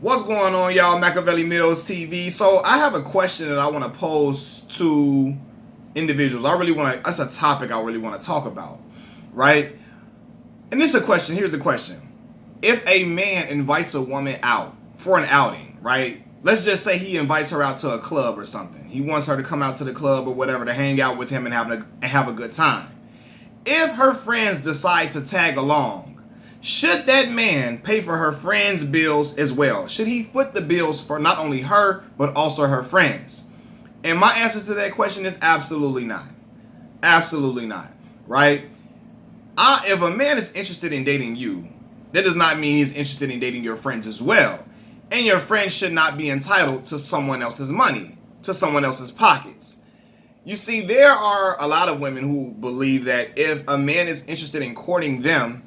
What's going on, y'all? Machiavelli Mills TV. So I have a question that I want to pose to individuals. That's a topic I really want to talk about, right? And this is a question. Here's the question. If a man invites a woman out for an outing, right? Let's just say he invites her out to a club or something. He wants her to come out to the club or whatever to hang out with him and have a good time. If her friends decide to tag along, should that man pay for her friends' bills as well? Should he foot the bills for not only her, but also her friends? And my answer to that question is absolutely not. Absolutely not, right? If a man is interested in dating you, that does not mean he's interested in dating your friends as well. And your friends should not be entitled to someone else's money, to someone else's pockets. You see, there are a lot of women who believe that if a man is interested in courting them,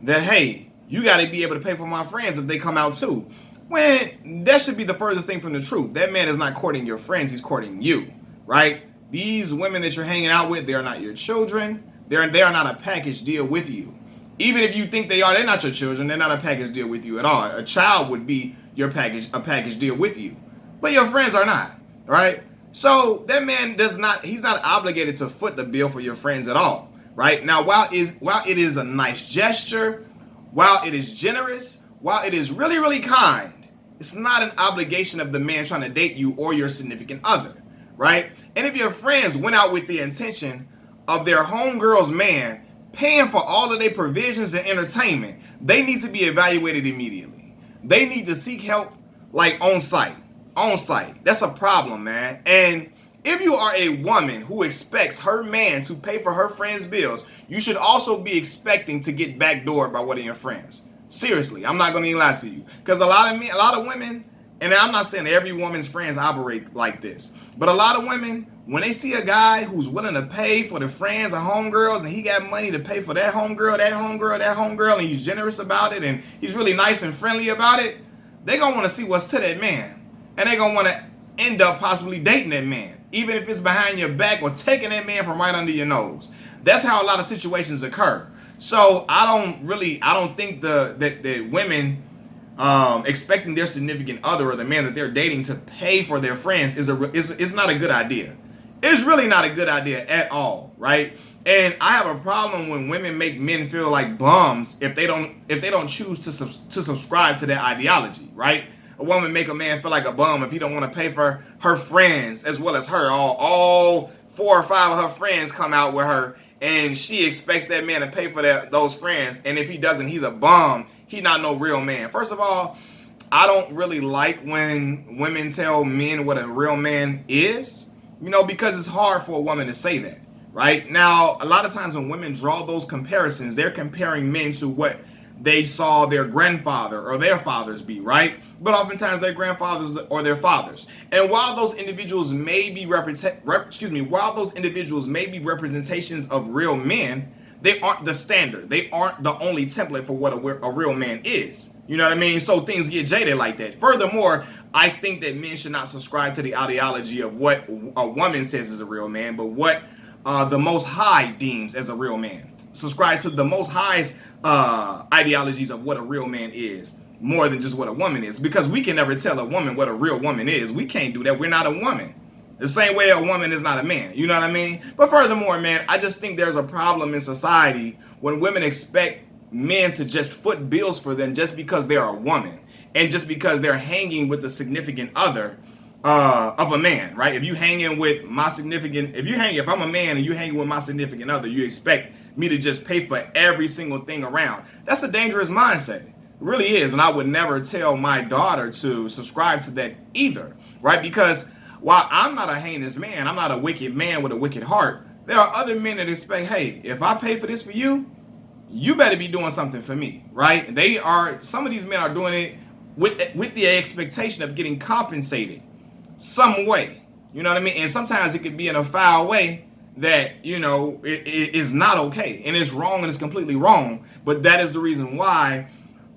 that, hey, you got to be able to pay for my friends if they come out too. When that should be the furthest thing from the truth. That man is not courting your friends, he's courting you, right? These women that you're hanging out with, they are not your children. They are not a package deal with you. Even if you think they are, they're not your children. They're not a package deal with you at all. A child would be a package deal with you. But your friends are not, right? So that man he's not obligated to foot the bill for your friends at all. Right now, while it is a nice gesture, while it is generous, while it is really, really kind, it's not an obligation of the man trying to date you or your significant other, right? And if your friends went out with the intention of their homegirl's man paying for all of their provisions and entertainment, they need to be evaluated immediately. They need to seek help like on site. On site. That's a problem, man. And if you are a woman who expects her man to pay for her friends' bills, you should also be expecting to get backdoored by one of your friends. Seriously, I'm not going to even lie to you. Because a lot of women, and I'm not saying every woman's friends operate like this, but a lot of women, when they see a guy who's willing to pay for the friends or homegirls, and he got money to pay for that homegirl, and he's generous about it, and he's really nice and friendly about it, they're going to want to see what's to that man. And they're going to want to end up possibly dating that man, even if it's behind your back or taking that man from right under your nose. That's how a lot of situations occur. So I don't think that women expecting their significant other or the man that they're dating to pay for their friends is not a good idea. It's really not a good idea at all, right? And I have a problem when women make men feel like bums if they don't choose to subscribe to that ideology, right? A woman make a man feel like a bum if he don't want to pay for her friends as well as her. All 4 or 5 of her friends come out with her, and she expects that man to pay for those friends. And if he doesn't, he's a bum. He's not no real man. First of all, I don't really like when women tell men what a real man is, because it's hard for a woman to say that, right? Now, a lot of times when women draw those comparisons, they're comparing men to what they saw their grandfather or their fathers be, right? But oftentimes their grandfathers or their fathers. And while those individuals may be representations of real men, they aren't the standard. They aren't the only template for what a real man is. You know what I mean? So things get jaded like that. Furthermore, I think that men should not subscribe to the ideology of what a woman says is a real man, but what the Most High deems as a real man. Subscribe to the Most High's ideologies of what a real man is, more than just what a woman is, because we can never tell a woman what a real woman is. We can't do that. We're not a woman. The same way a woman is not a man. You know what I mean? But furthermore, man, I just think there's a problem in society when women expect men to just foot bills for them just because they're a woman and just because they're hanging with the significant other of a man, right? If I'm a man and you hanging with my significant other, you expect me to just pay for every single thing around. That's a dangerous mindset. It really is. And I would never tell my daughter to subscribe to that either, right? Because while I'm not a heinous man, I'm not a wicked man with a wicked heart, there are other men that expect, hey, if I pay for this for you, you better be doing something for me, right? Some of these men are doing it with the expectation of getting compensated some way. You know what I mean? And sometimes it could be in a foul way that, it is not okay. And it's wrong and it's completely wrong. But that is the reason why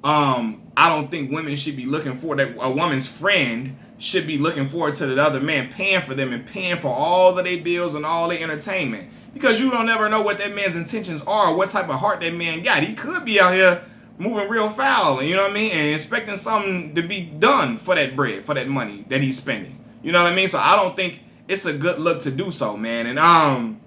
I don't think women should be looking for that. A woman's friend should be looking forward to the other man paying for them and paying for all of their bills and all their entertainment. Because you don't ever know what that man's intentions are, what type of heart that man got. He could be out here moving real foul, you know what I mean, and expecting something to be done for that bread, for that money that he's spending. You know what I mean? So I don't think it's a good look to do so, man. And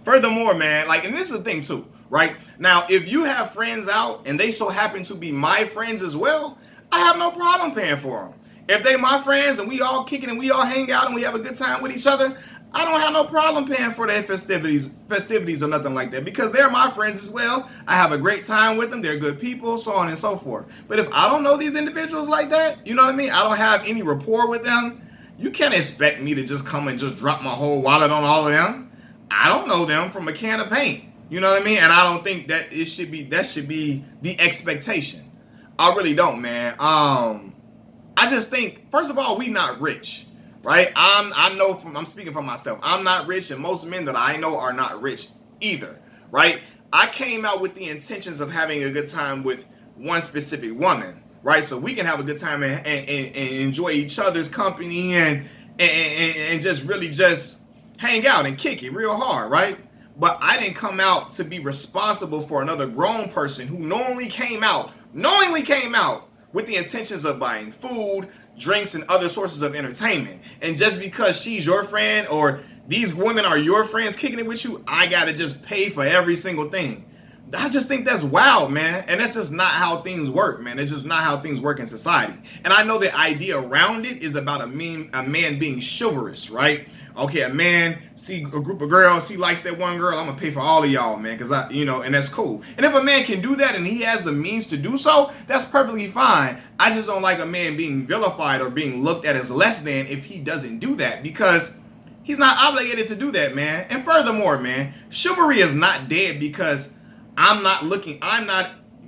furthermore, man, like, and this is the thing too, right? Now, if you have friends out and they so happen to be my friends as well, I have no problem paying for them. If they my friends and we all kicking and we all hang out and we have a good time with each other, I don't have no problem paying for their festivities or nothing like that, because they're my friends as well. I have a great time with them. They're good people, so on and so forth. But if I don't know these individuals like that, you know what I mean? I don't have any rapport with them. You can't expect me to just come and just drop my whole wallet on all of them. I don't know them from a can of paint. You know what I mean? And I don't think that should be the expectation. I really don't, man. I just think, first of all, we not rich, right? I'm speaking for myself. I'm not rich, and most men that I know are not rich either, right? I came out with the intentions of having a good time with one specific woman, right? So we can have a good time and enjoy each other's company and just really just hang out and kick it real hard, right? But I didn't come out to be responsible for another grown person who knowingly came out with the intentions of buying food, drinks, and other sources of entertainment. And just because she's your friend or these women are your friends kicking it with you, I gotta just pay for every single thing. I just think that's wild, man. And that's just not how things work, man. It's just not how things work in society. And I know the idea around it is about a man being chivalrous, right? Okay, a man see a group of girls, he likes that one girl, I'm gonna pay for all of y'all, man, because and that's cool. And if a man can do that and he has the means to do so, that's perfectly fine. I just don't like a man being vilified or being looked at as less than if he doesn't do that, because he's not obligated to do that, man. And furthermore, man, chivalry is not dead because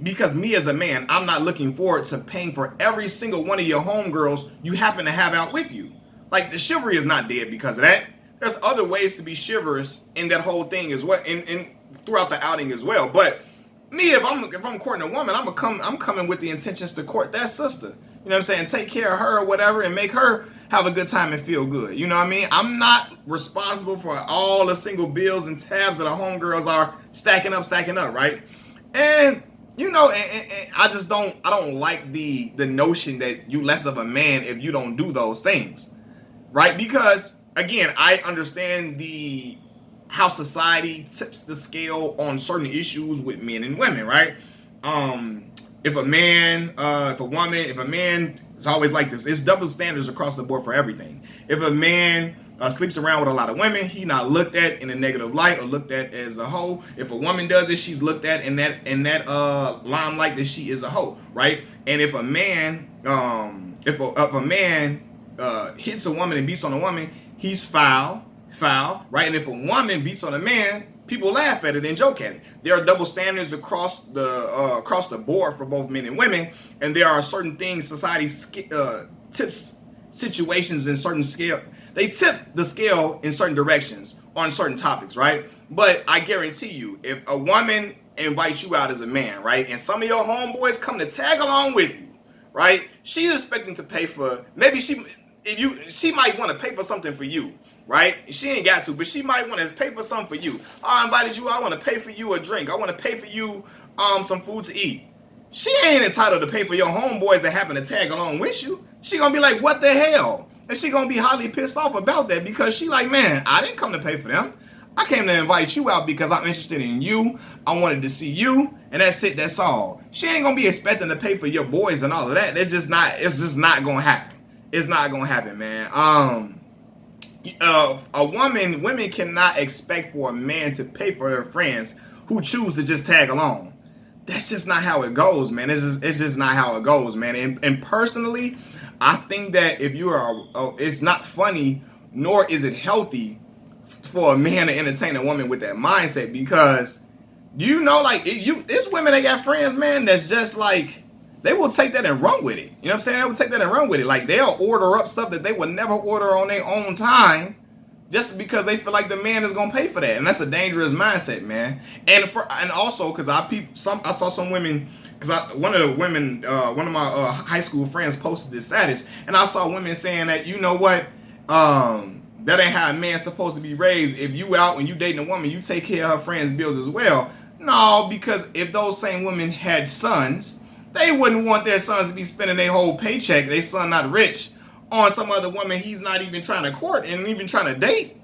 because me as a man, I'm not looking forward to paying for every single one of your homegirls you happen to have out with you. Like, the chivalry is not dead because of that. There's other ways to be chivalrous in that whole thing as well, in throughout the outing as well. But me, if I'm courting a woman, I'm coming with the intentions to court that sister. You know what I'm saying? Take care of her or whatever and make her have a good time and feel good. You know what I mean? I'm not responsible for all the single bills and tabs that our homegirls are stacking up, right? And and I don't like the notion that you less of a man if you don't do those things. Right? Because, again, I understand how society tips the scale on certain issues with men and women, right? If a man, it's always like this. It's double standards across the board for everything. If a man sleeps around with a lot of women, he not looked at in a negative light or looked at as a hoe. If a woman does it, she's looked at in that limelight that she is a hoe, right? And if a man, hits a woman and beats on a woman, he's foul, right? And if a woman beats on a man, people laugh at it and joke at it. There are double standards across the board for both men and women, and there are certain things society tips situations in certain scale. They tip the scale in certain directions on certain topics, right? But I guarantee you, if a woman invites you out as a man, right, and some of your homeboys come to tag along with you, right, she's expecting to pay for, maybe she might want to pay for something for you, right? She ain't got to, but she might want to pay for something for you. Oh, I invited you, I want to pay for you a drink. I want to pay for you some food to eat. She ain't entitled to pay for your homeboys that happen to tag along with you. She gonna be like, what the hell? And she gonna be highly pissed off about that, because she like, man, I didn't come to pay for them. I came to invite you out because I'm interested in you. I wanted to see you, and that's it, that's all. She ain't gonna be expecting to pay for your boys and all of that. It's just not gonna happen. It's not gonna happen, man. Women cannot expect for a man to pay for their friends who choose to just tag along. That's just not how it goes, man. It's just not how it goes, man. And personally, I think that if you are, it's not funny, nor is it healthy for a man to entertain a woman with that mindset, because there's women that got friends, man, that's just like, they will take that and run with it. You know what I'm saying? They will take that and run with it. Like, they'll order up stuff that they would never order on their own time just because they feel like the man is gonna pay for that. And that's a dangerous mindset, man. And also because I saw some women, because one of my high school friends posted this status, and I saw women saying that, you know what, that ain't how a man's supposed to be raised. If you out and you dating a woman, you take care of her friends' bills as well. No, because if those same women had sons, they wouldn't want their sons to be spending their whole paycheck, their son not rich, on some other woman he's not even trying to court and even trying to date.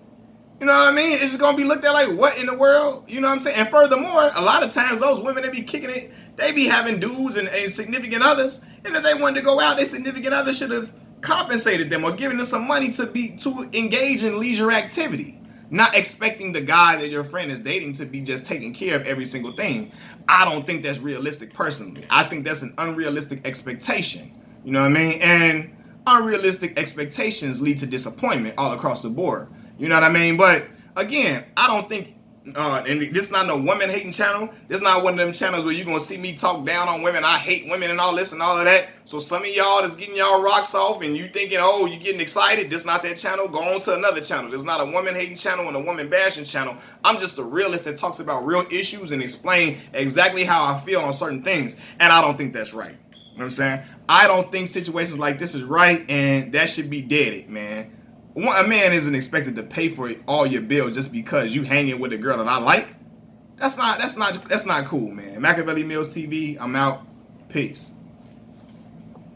You know what I mean? It's just gonna be looked at like, what in the world? You know what I'm saying? And furthermore, a lot of times those women that be kicking it, they be having dudes and significant others. And if they wanted to go out, their significant other should have compensated them or given them some money to engage in leisure activity. Not expecting the guy that your friend is dating to be just taking care of every single thing. I don't think that's realistic personally. I think that's an unrealistic expectation. You know what I mean? And unrealistic expectations lead to disappointment all across the board. You know what I mean? But again, I don't think, and this is not no woman hating channel. This is not one of them channels where you're going to see me talk down on women. I hate women and all this and all of that. So some of y'all that's getting y'all rocks off and you thinking, oh, you're getting excited. This not that channel. Go on to another channel. This is not a woman hating channel and a woman bashing channel. I'm just a realist that talks about real issues and explain exactly how I feel on certain things. And I don't think that's right. You know what I'm saying? I don't think situations like this is right, and that should be deaded, man. A man isn't expected to pay for all your bills just because you hanging with a girl that I like. That's not cool, man. Machiavelli Mills TV, I'm out. Peace.